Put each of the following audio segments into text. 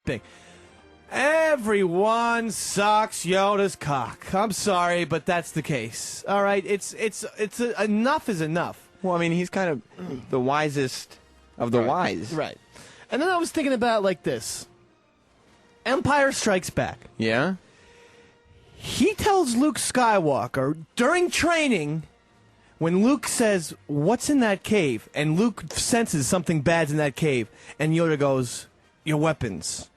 big. Everyone sucks Yoda's cock. I'm sorry, but that's the case. All right, it's enough is enough. Well, I mean, he's kind of the wisest of the wise. Right. And then I was thinking about it like this. Empire Strikes Back. Yeah? He tells Luke Skywalker during training, when Luke says, "What's in that cave?" and Luke senses something bad's in that cave, and Yoda goes, "Your weapons.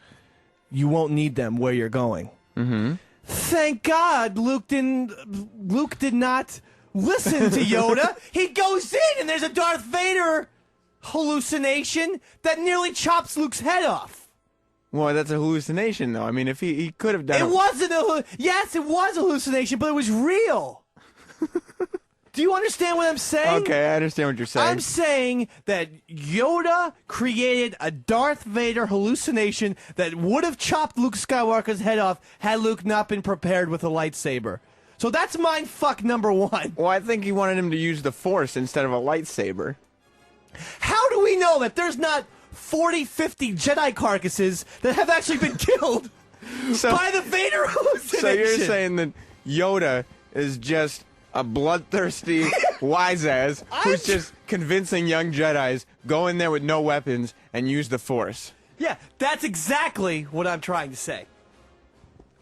You won't need them where you're going." Mm-hmm. Thank God Luke did not listen to Yoda. He goes in and there's a Darth Vader hallucination that nearly chops Luke's head off. Well, that's a hallucination, though. I mean, if he could have done it. Yes, it was a hallucination, but it was real. Do you understand what I'm saying? Okay, I understand what you're saying. I'm saying that Yoda created a Darth Vader hallucination that would have chopped Luke Skywalker's head off had Luke not been prepared with a lightsaber. So that's mindfuck number one. Well, I think he wanted him to use the Force instead of a lightsaber. How do we know that there's not 40, 50 Jedi carcasses that have actually been killed by the Vader hallucination? So you're saying that Yoda is just a bloodthirsty wise-ass who's just convincing young Jedis, go in there with no weapons and use the Force. Yeah, that's exactly what I'm trying to say.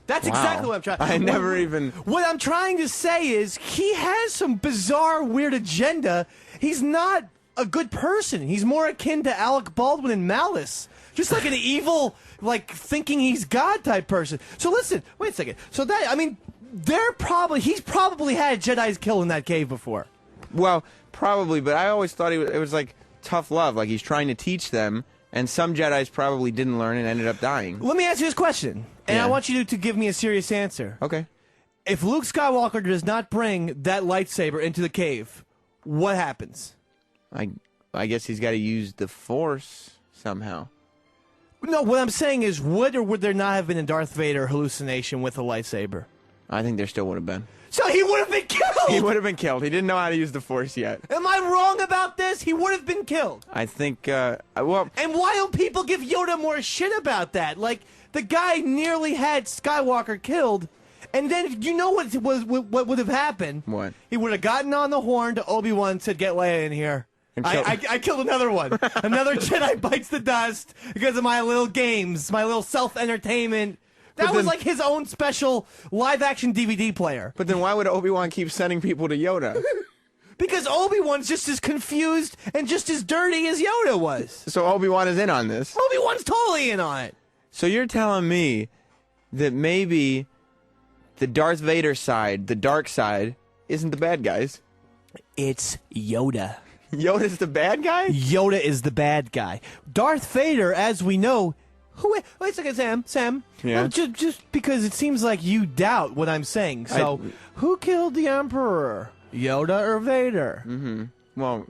That's exactly what I'm trying to say. What I'm trying to say is he has some bizarre, weird agenda. He's not a good person. He's more akin to Alec Baldwin in Malice. Just like an evil, like, thinking he's God type person. So listen, wait a second. So that, I mean, he's probably had Jedis kill in that cave before. Well, probably, but I always thought it was like tough love. Like he's trying to teach them, and some Jedis probably didn't learn and ended up dying. Let me ask you this question, and I want you to give me a serious answer. Okay. If Luke Skywalker does not bring that lightsaber into the cave, what happens? I guess he's got to use the Force somehow. No, what I'm saying is, would or would there not have been a Darth Vader hallucination with a lightsaber? I think there still would have been. So he would have been killed! He would have been killed. He didn't know how to use the Force yet. Am I wrong about this? He would have been killed. I think, well... And why don't people give Yoda more shit about that? Like, the guy nearly had Skywalker killed, and then you know what would have happened? What? He would have gotten on the horn to Obi-Wan and said, "Get Leia in here." I killed another one. Another Jedi bites the dust because of my little games, my little self-entertainment. That was like his own special live-action DVD player. But then why would Obi-Wan keep sending people to Yoda? Because Obi-Wan's just as confused and just as dirty as Yoda was. So Obi-Wan is in on this? Obi-Wan's totally in on it. So you're telling me that maybe the Darth Vader side, the dark side, isn't the bad guys? It's Yoda. Yoda's the bad guy? Yoda is the bad guy. Darth Vader, as we know... Wait a second, Sam. Yeah? Well, just because it seems like you doubt what I'm saying. So, who killed the Emperor? Yoda or Vader? Mm-hmm. Well,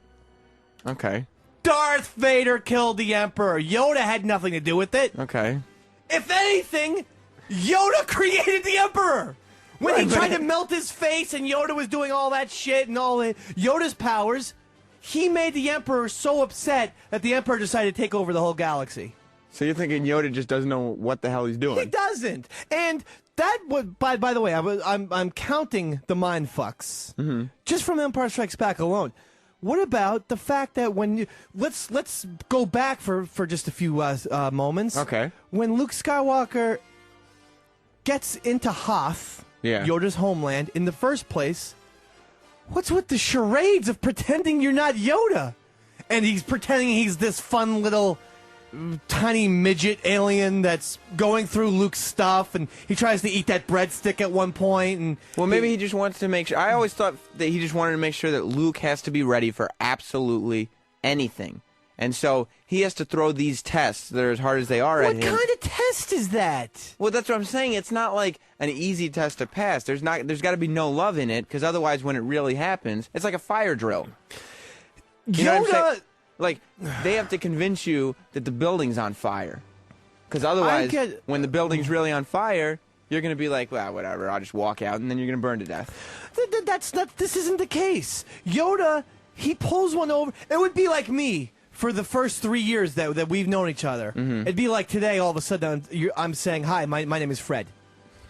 okay. Darth Vader killed the Emperor. Yoda had nothing to do with it. Okay. If anything, Yoda created the Emperor. When he tried to melt his face and Yoda was doing all that shit and all Yoda's powers, he made the Emperor so upset that the Emperor decided to take over the whole galaxy. So you're thinking Yoda just doesn't know what the hell he's doing? He doesn't. And that would, by the way, I'm counting the mind fucks just from Empire Strikes Back alone. What about the fact that when let's go back for just a few moments. Okay. When Luke Skywalker gets into Hoth, Yoda's homeland, in the first place, what's with the charades of pretending you're not Yoda? And he's pretending he's this fun little tiny midget alien that's going through Luke's stuff, and he tries to eat that breadstick at one point. And well, maybe he just wants to make sure. I always thought that he just wanted to make sure that Luke has to be ready for absolutely anything, and so he has to throw these tests that are as hard as they are at him. What kind of test is that? Well, that's what I'm saying. It's not like an easy test to pass. There's got to be no love in it, because otherwise, when it really happens, it's like a fire drill. You know what I'm saying? Like, they have to convince you that the building's on fire. Because otherwise, when the building's really on fire, you're going to be like, well, whatever, I'll just walk out, and then you're going to burn to death. This isn't the case. Yoda, he pulls one over. It would be like me for the first 3 years that we've known each other. It'd be like today, all of a sudden, I'm saying, hi, my name is Fred.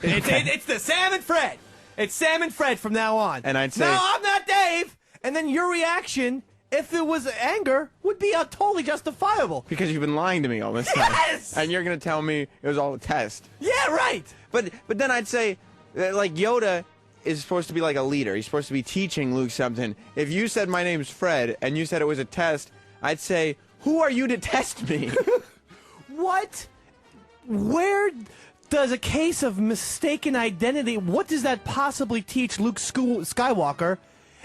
It's the Sam and Fred. It's Sam and Fred from now on. And I'd say, no, I'm not Dave. And then your reaction, if it was anger, would be totally justifiable. Because you've been lying to me all this time. Yes! And you're going to tell me it was all a test. Yeah, right. But then I'd say, like, Yoda is supposed to be like a leader. He's supposed to be teaching Luke something. If you said my name's Fred and you said it was a test, I'd say, who are you to test me? What? Where does a case of mistaken identity, what does that possibly teach Luke Skywalker,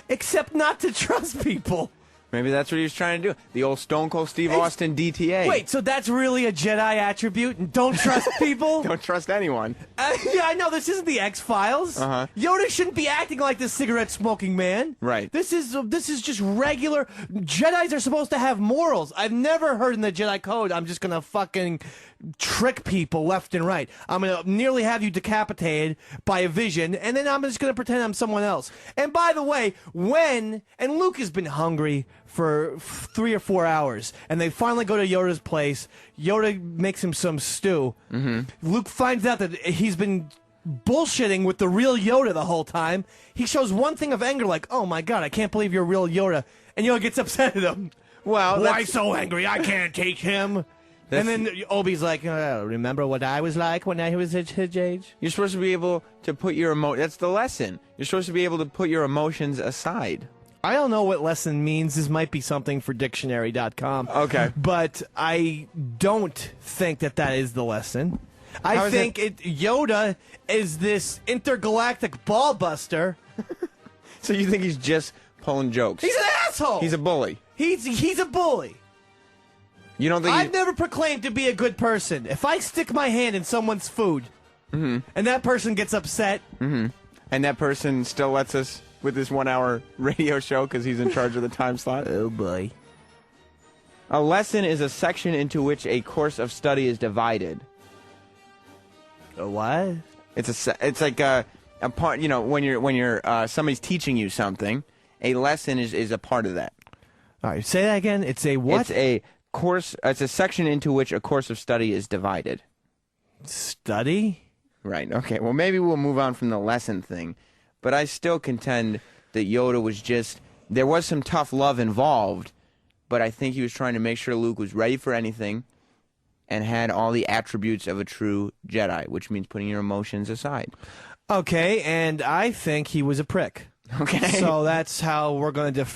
except not to trust people? Maybe that's what he was trying to do. The old Stone Cold Steve Austin DTA. Wait, so that's really a Jedi attribute? And don't trust people? Don't trust anyone. Yeah, I know. This isn't the X-Files. Yoda shouldn't be acting like this cigarette-smoking man. Right. This is just regular. Jedis are supposed to have morals. I've never heard in the Jedi Code, I'm just going to fucking trick people left and right. I'm going to nearly have you decapitated by a vision, and then I'm just going to pretend I'm someone else. And by the way, and Luke has been hungry for 3 or 4 hours, and they finally go to Yoda's place. Yoda makes him some stew. Luke finds out that he's been bullshitting with the real Yoda the whole time. He shows one thing of anger, like, oh my god, I can't believe you're real Yoda. And Yoda gets upset at him. Well, why so angry? I can't take him. And then Obi's like, remember what I was like when I was his age? You're supposed to be able to put your that's the lesson. You're supposed to be able to put your emotions aside. I don't know what lesson means. This might be something for dictionary.com. Okay. But I don't think that is the lesson. I think Yoda is this intergalactic ball buster. So you think he's just pulling jokes? He's an asshole. He's a bully. He's a bully. You don't think I've never proclaimed to be a good person. If I stick my hand in someone's food, and that person gets upset, and that person still lets us with this 1 hour radio show because he's in charge of the time slot. Oh boy. A lesson is a section into which a course of study is divided. A what? It's like a part. You know, when you're somebody's teaching you something, a lesson is a part of that. All right, say that again. It's a what? It's a course. It's a section into which a course of study is divided. Study? Right. Okay. Well, maybe we'll move on from the lesson thing, but I still contend that Yoda was just there was some tough love involved, but I think he was trying to make sure Luke was ready for anything and had all the attributes of a true Jedi, which means putting your emotions aside. Okay, and I think he was a prick. Okay. So that's how we're going to differ.